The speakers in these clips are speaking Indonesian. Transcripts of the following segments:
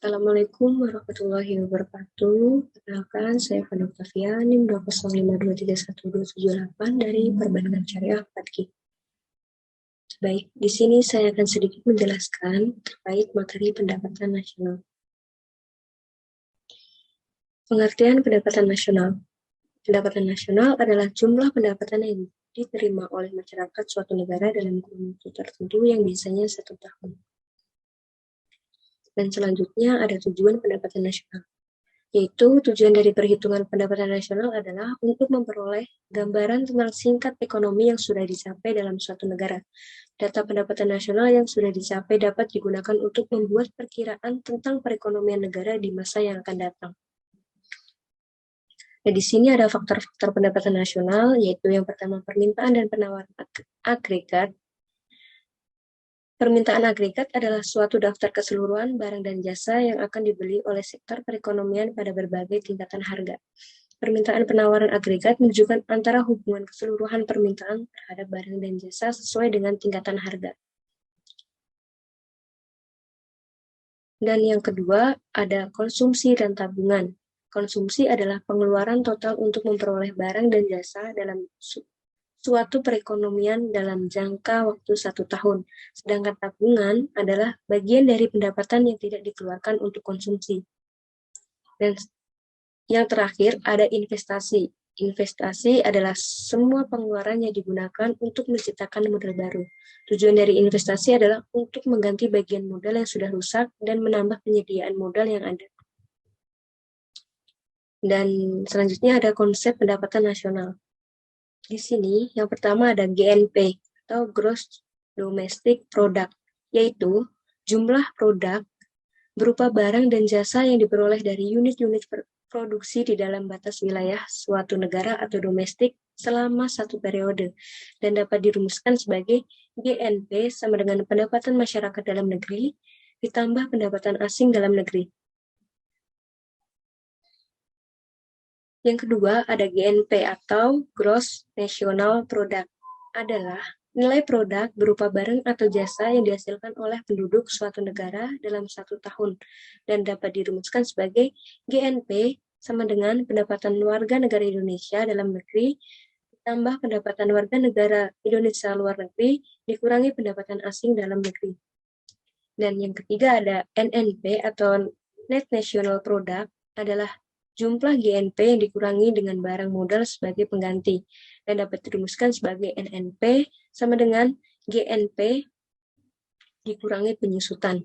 Assalamualaikum warahmatullahi wabarakatuh. Perkenalkan, saya Fani Octavia, NIM 205231278 dari Perbankan Syariah 4G. Baik, di sini saya akan sedikit menjelaskan terkait materi pendapatan nasional. Pengertian pendapatan nasional. Pendapatan nasional adalah jumlah pendapatan yang diterima oleh masyarakat suatu negara dalam kurun waktu tertentu yang biasanya 1 tahun. Dan selanjutnya ada tujuan pendapatan nasional, yaitu tujuan dari perhitungan pendapatan nasional adalah untuk memperoleh gambaran tentang tingkat ekonomi yang sudah dicapai dalam suatu negara. Data pendapatan nasional yang sudah dicapai dapat digunakan untuk membuat perkiraan tentang perekonomian negara di masa yang akan datang. Nah, di sini ada faktor-faktor pendapatan nasional, yaitu yang pertama permintaan dan penawaran agregat. Permintaan agregat adalah suatu daftar keseluruhan barang dan jasa yang akan dibeli oleh sektor perekonomian pada berbagai tingkatan harga. Permintaan penawaran agregat menunjukkan antara hubungan keseluruhan permintaan terhadap barang dan jasa sesuai dengan tingkatan harga. Dan yang kedua, ada konsumsi dan tabungan. Konsumsi adalah pengeluaran total untuk memperoleh barang dan jasa dalam suatu perekonomian dalam jangka waktu 1 tahun. Sedangkan tabungan adalah bagian dari pendapatan yang tidak dikeluarkan untuk konsumsi. Dan yang terakhir, ada investasi. Investasi adalah semua pengeluaran yang digunakan untuk menciptakan modal baru. Tujuan dari investasi adalah untuk mengganti bagian modal yang sudah rusak dan menambah penyediaan modal yang ada. Dan selanjutnya ada konsep pendapatan nasional. Di sini yang pertama ada GNP atau Gross Domestic Product, yaitu jumlah produk berupa barang dan jasa yang diperoleh dari unit-unit produksi di dalam batas wilayah suatu negara atau domestik selama 1 periode, dan dapat dirumuskan sebagai GNP sama dengan pendapatan masyarakat dalam negeri ditambah pendapatan asing dalam negeri. Yang kedua ada GNP atau Gross National Product, adalah nilai produk berupa barang atau jasa yang dihasilkan oleh penduduk suatu negara dalam 1 tahun, dan dapat dirumuskan sebagai GNP sama dengan pendapatan warga negara Indonesia dalam negeri ditambah pendapatan warga negara Indonesia luar negeri dikurangi pendapatan asing dalam negeri. Dan yang ketiga ada NNP atau Net National Product, adalah jumlah GNP yang dikurangi dengan barang modal sebagai pengganti, dan dapat dirumuskan sebagai NNP sama dengan GNP dikurangi penyusutan.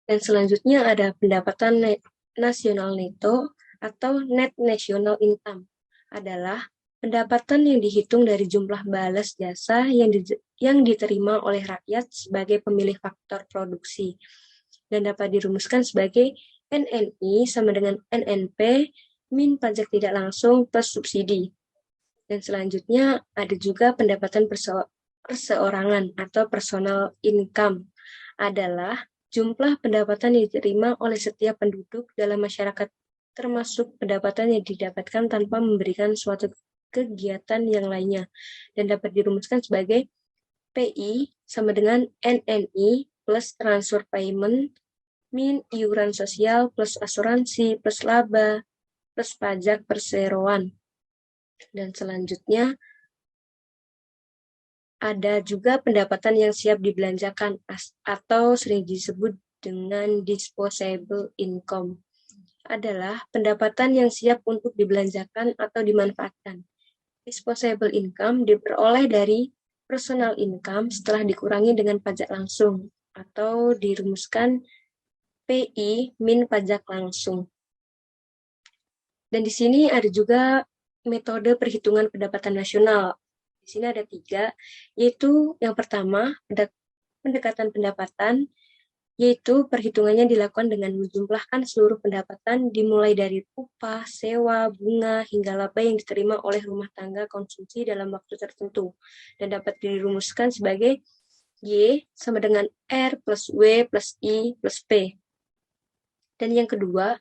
Dan selanjutnya ada pendapatan nasional neto atau Net National Income, adalah pendapatan yang dihitung dari jumlah balas jasa yang diterima oleh rakyat sebagai pemilih faktor produksi, dan dapat dirumuskan sebagai NNI sama dengan NNP min pajak tidak langsung plus subsidi. Dan selanjutnya ada juga pendapatan perseorangan atau personal income, adalah jumlah pendapatan yang diterima oleh setiap penduduk dalam masyarakat, termasuk pendapatan yang didapatkan tanpa memberikan suatu kegiatan yang lainnya, dan dapat dirumuskan sebagai PI sama dengan NNI plus transfer payment min iuran sosial plus asuransi plus laba plus pajak perseroan. Dan selanjutnya ada juga pendapatan yang siap dibelanjakan atau sering disebut dengan disposable income, adalah pendapatan yang siap untuk dibelanjakan atau dimanfaatkan. Disposable income diperoleh dari personal income setelah dikurangi dengan pajak langsung atau dirumuskan PI min pajak langsung. Dan di sini ada juga metode perhitungan pendapatan nasional. Di sini ada 3, yaitu yang pertama pendekatan pendapatan, yaitu perhitungannya dilakukan dengan menjumlahkan seluruh pendapatan dimulai dari upah, sewa, bunga, hingga laba yang diterima oleh rumah tangga konsumsi dalam waktu tertentu, dan dapat dirumuskan sebagai Y sama dengan R plus W plus I plus P. Dan yang kedua,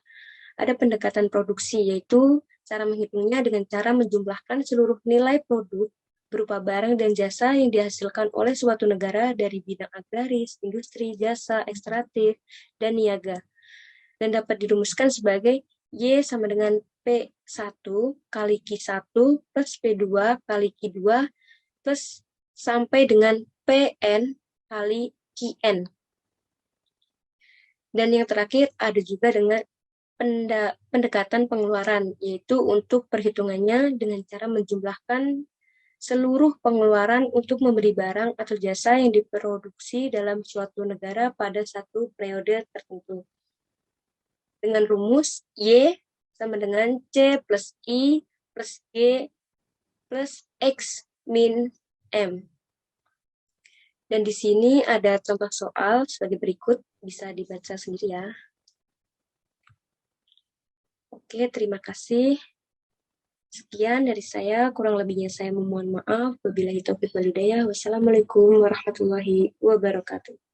ada pendekatan produksi, yaitu cara menghitungnya dengan cara menjumlahkan seluruh nilai produk berupa barang dan jasa yang dihasilkan oleh suatu negara dari bidang agraris, industri, jasa, ekstraktif, dan niaga. Dan dapat dirumuskan sebagai Y sama dengan P1 kali Q1 plus P2 kali Q2 plus sampai dengan PN kali QN. Dan yang terakhir ada juga dengan pendekatan pengeluaran, yaitu untuk perhitungannya dengan cara menjumlahkan seluruh pengeluaran untuk membeli barang atau jasa yang diproduksi dalam suatu negara pada satu periode tertentu. Dengan rumus Y sama dengan C plus I plus G plus X min M. Dan di sini ada contoh soal sebagai berikut, bisa dibaca sendiri ya. Oke, terima kasih. Sekian dari saya, kurang lebihnya saya memohon maaf. Wabillahi taufiq wal hidayah. Wassalamualaikum warahmatullahi wabarakatuh.